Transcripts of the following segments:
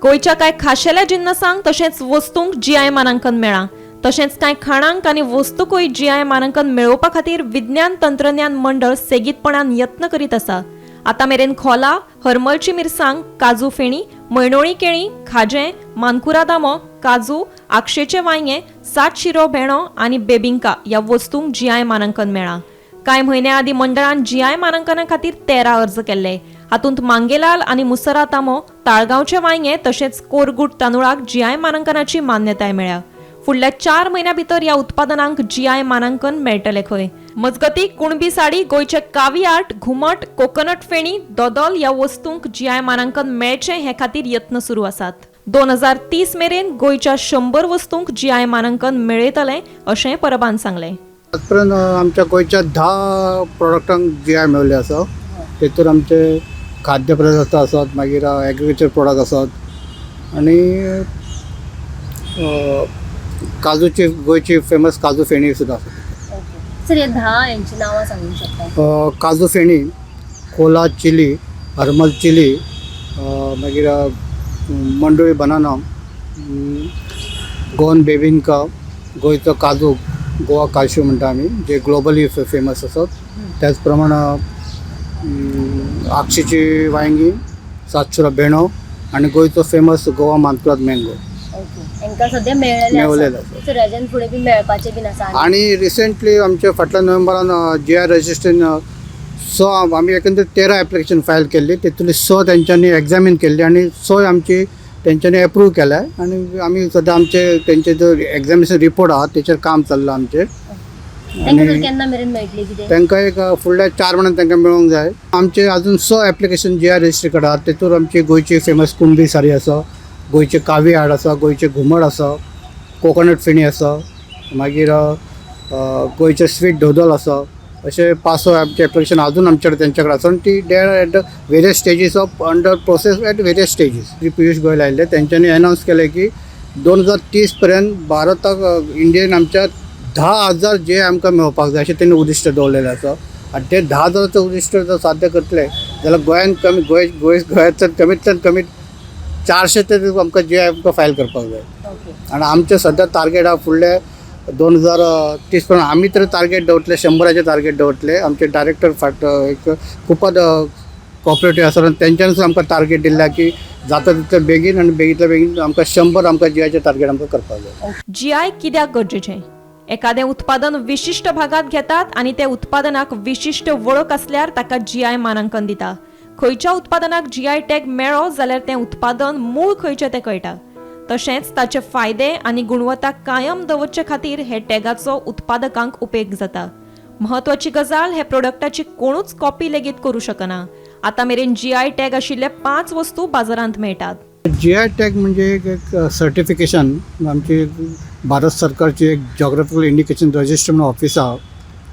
गोयच्या कांय खाशेल्या जिन्नसांक तशेंच वस्तूंक जीआय मानांकन मेळ्ळां. तशेंच कांय खाणांक आनी वस्तूंकूय जीआय मानांकन मेळोवपा खातीर विज्ञान तंत्रज्ञान मंडळ सेगीतपणान यत्न करीत आसा. आतां मेरेन खोला, हरमलची मिरसांग, काजू फेणी, मयणोळी केळी, खाजें, मानकुरा दामो, काजू, आक्षेचे वांयगे, सात शिरो भेणो आनी बेबिंका ह्या वस्तूंक जीआय मानांकन मेळ्ळां. कांय म्हयन्या आदीं मंडळान जीआय मानांकना खातीर 13 अर्ज केल्ले. हातूंत मांगेलाल आनी मुसरा तामो, ताळगांवचे वांयगे तशेंच कोरगूट तांदुळाक जीआय मानांकनाची मान्यताय मेळ्ळ्या. फुडल्या 4 म्हयन्यां भितर ह्या उत्पादनांक जीआय मानांकन मेळटलें खंय. मजगतीं कुणबी साडी, गोंयचे कावी आर्ट, घुमट, कोकोनट फेणी, दोदोल ह्या वस्तूंक जीआय मानांकन मेळचें हे खातीर यत्न सुरू आसात. 2030 मेरेन गोंयच्या 100 वस्तूंक जीआय मानांकन मेळयतलें अशें परबान सांगलें. आजपर्यंत आमच्या गोंयच्या 10 प्रोडक्टांक जीआय मेळ्ळें आसा. तेतून आमचे खाद्य पदार्थ आसात, मागीर एग्रीकल्चर प्रोडक्ट आसात आनी काजूची गोंयची फेमस काजू फेणी सुद्दां आसा. सर हे 10 यांची नावां सांगू शकता? काजू फेणी, खोला चिली, हरमल चिली, मागीर मंडोळी बनाना, गोवन बेबिंका, गोंयचो काजू, गोवा काजू म्हणटा आमी, जे ग्लोबली फेमस आसात. त्याच प्रमाण आक्षेची वांयगी, सातशुरा भेणो आनी गोंयचो फेमस गोवा मानकुराद मँगो हांकां सद्या मेळलेले आसा. सर हेच्यान फुडें बी मेळपाचे बीन आसा? आनी रिसेंटली आमच्या फाटल्या नोव्हेंबरान जीआय रजिस्ट्रेशन 6 आमी एकंदर 13 एप्लिकेशन फायल केल्ली. तेतूंतली 6 तेंच्यांनी एग्जामीन केल्ली आनी 6 आमची तेंच्यांनी एप्रूव केल्या. आनी आमी सद्या आमचे तेंचे जो एग्जामिनेशन रिपोर्ट आहा तेचेर काम चल्लां आमचें. तांकां केन्ना मेरेन मेळटली कितें? तांकां एक फुडल्या 4 म्हयन्यान तांकां मेळोंक जाय. आमचे अजून 6 एप्लिकेशन जीआय रजिस्टर करात. तेतून आमची गोंयची फेमस कुणबी साडी आसा, गोंयचे कावी आर्ट आसा, गोंयचे घुमट आसा, कोकोनट फेणी आसा, मागीर गोंयचे स्वीट दोदोल आसा. अशे 5-6 आमचे एप्लिकेशन अजून आमचे कडेन तेंचे कडेन आसा. आनी ती they are at various stages of under process at various stages. Shri Piyush Goyal आयिल्ले, तेंच्यांनी अनावन्स केलें की 2030 पर्यंत भारताक इंडियेन आमच्या 10,000 जे आमकां मेळपाक जाय अशें तेणी उद्दिश्ट दवरलेलें आसा. आनी ते 10,000 उद्दिश्ट जर साध्य करतले जाल्यार गोंयान गोंयांतल्यान कमींतल्यान कमी 400 तरी आमकां जे आमकां फायल करपाक जाय. आनी आमचें सद्या टार्गेट आहा फुडले 2030 पर्यंत आमी तरी टार्गेट दवरतले, 100चे टार्गेट दवरतले. आमचे डायरेक्टर एक खूपच कॉपरेटीव आसा. तेंच्यांनी आमकां टार्गेट दिल्या की जाता तितले बेगीन आनी बेगींतल्या बेगीन आमकां 100 आमकां जीआयचे टार्गेट आमकां करपाक जाय. जीआय कित्याक गरजेचें? एखादें उत्पादन विशिश्ट भागात घेतात आनी त्या उत्पादनाक विशिश्ट वळख आसल्यार ताका जीआय मानांकन दिता. खंयच्या उत्पादनाक जीआय टॅग मेळ्ळो जाल्यार तें उत्पादन मूळ खंयचें तें कळटा. तशेंच ताचे फायदे आनी गुणवत्ता कायम दवरचे खातीर हे टॅगाचो उत्पादकांक उपेग जाता. म्हत्वाची गजाल, हे प्रोडक्टाची कोणूच कॉपी लेगीत करूं शकना. आतां मेरेन जीआय टॅग आशिल्ले 5 वस्तू बाजारांत मेळटात. जीआय टॅग म्हणजे एक सर्टिफिकेशन. आमची भारत सरकारची एक जॉग्राफिकल इंडिकेशन रजिस्टर म्हणून ऑफिस आहा.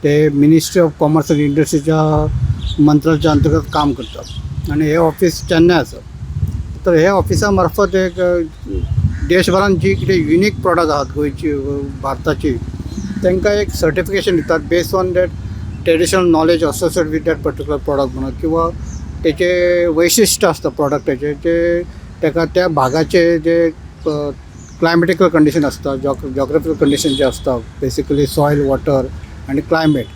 ते मिनिस्ट्री ऑफ कॉमर्स अँड इंडस्ट्रीच्या मंत्रालयाच्या अंतर्गत काम करतात आनी हे ऑफिस चेन्नय आसा. तर हे ऑफिसा मार्फत एक देशभरान जी कितें युनीक प्रॉडक्ट आहात गोंयची भारताची तांकां एक सर्टिफिकेशन दितात based on that traditional knowledge associate with that particular product म्हणून, किंवा तेचे वैशिश्ट्य आसता प्रॉडक्टाचे जे ताका त्या भागाचे जे क्लायमेटिकल कंडिशन आसता, जॉग्राफिकल कंडिशन जे आसता, बेसिकली सॉयल, वॉटर आनी क्लायमेट,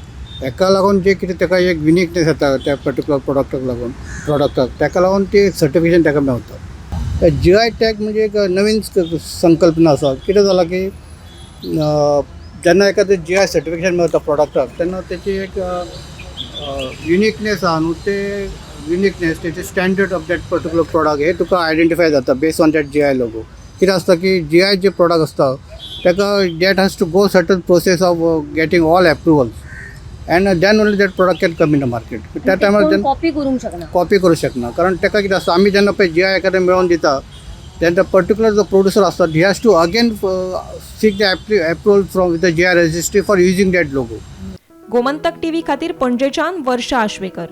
हेका लागून जे कितें ताका एक युनिकनेस येता त्या पर्टिक्युलर प्रॉडक्टाक ताका लागून ती सर्टिफिकेशन ताका मेळटा. जीआय टॅग म्हणजे एक नवीन संकल्पना आसा. कितें जालां की जेन्ना एखादें जीआय सर्टिफिकेशन मेळटा प्रॉडक्टाक तेन्ना तेची एक युनिकनेस आहा न्हू, ते युनिकनेस तेचे standard of that particular product हे तुका आयडेंटिफाय जाता based on that GI logo. कितें आसता की जीआय जे प्रॉडक्ट आसता ताका that has to go certain process of getting all approvals and then only that product can come in the market. त्या टायमार कॉपी करूंक शकना. कारण ताका कितें आसता, आमी जेन्ना पळय जीआय एखादें मेळोवन दिता तेन्ना पर्टिक्युलर जो प्रोड्युसर आसता ही has to again seek the approval from the GI registry for using that logo. Gomantak TV खातीर पणजेच्यान वर्षा आश्वेकर.